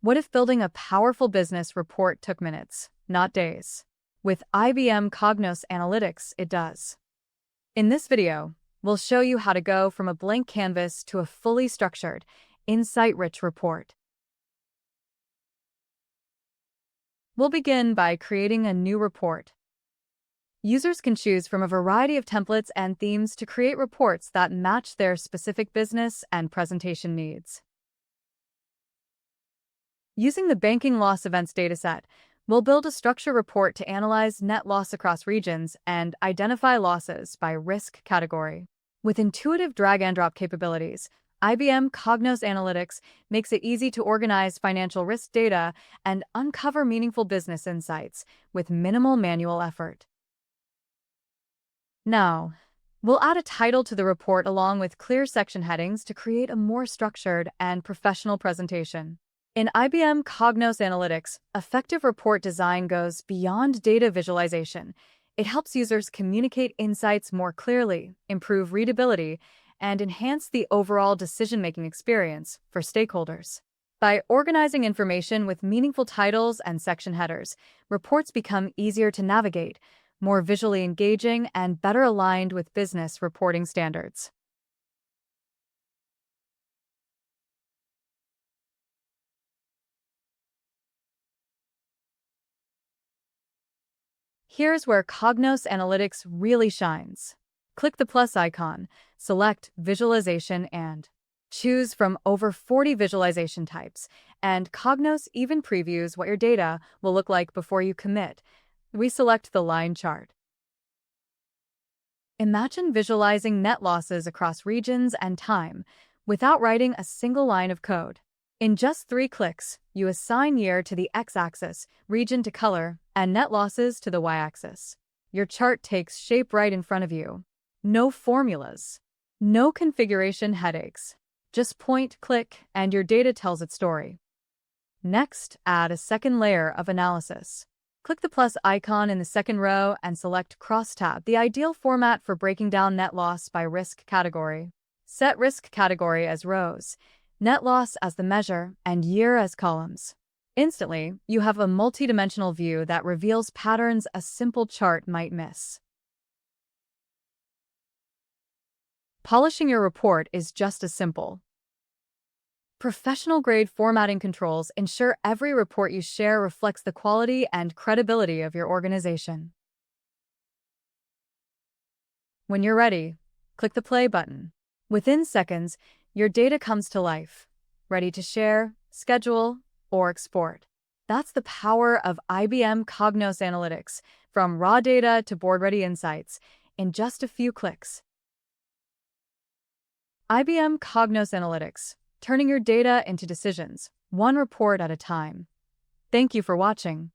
What if building a powerful business report took minutes, not days? With IBM Cognos Analytics, it does. In this video, we'll show you how to go from a blank canvas to a fully structured, insight-rich report. We'll begin by creating a new report. Users can choose from a variety of templates and themes to create reports that match their specific business and presentation needs. Using the banking loss events dataset, we'll build a structured report to analyze net loss across regions and identify losses by risk category. With intuitive drag-and-drop capabilities, IBM Cognos Analytics makes it easy to organize financial risk data and uncover meaningful business insights with minimal manual effort. Now, we'll add a title to the report along with clear section headings to create a more structured and professional presentation. In IBM Cognos Analytics, effective report design goes beyond data visualization. It helps users communicate insights more clearly, improve readability, and enhance the overall decision-making experience for stakeholders. By organizing information with meaningful titles and section headers, reports become easier to navigate, more visually engaging, and better aligned with business reporting standards. Here's where Cognos Analytics really shines. Click the plus icon, select Visualization, and choose from over 40 visualization types, and Cognos even previews what your data will look like before you commit. We select the line chart. Imagine visualizing net losses across regions and time without writing a single line of code. In just 3 clicks, you assign year to the x-axis, region to color, and net losses to the y-axis. Your chart takes shape right in front of you. No formulas, no configuration headaches. Just point, click, and your data tells its story. Next, add a second layer of analysis. Click the plus icon in the second row and select crosstab, the ideal format for breaking down net loss by risk category. Set risk category as rows, net loss as the measure, and year as columns. Instantly, you have a multidimensional view that reveals patterns a simple chart might miss. Polishing your report is just as simple. Professional-grade formatting controls ensure every report you share reflects the quality and credibility of your organization. When you're ready, click the play button. Within seconds, your data comes to life, ready to share, schedule, or export. That's the power of IBM Cognos Analytics, from raw data to board-ready insights, in just a few clicks. IBM Cognos Analytics, turning your data into decisions, one report at a time. Thank you for watching.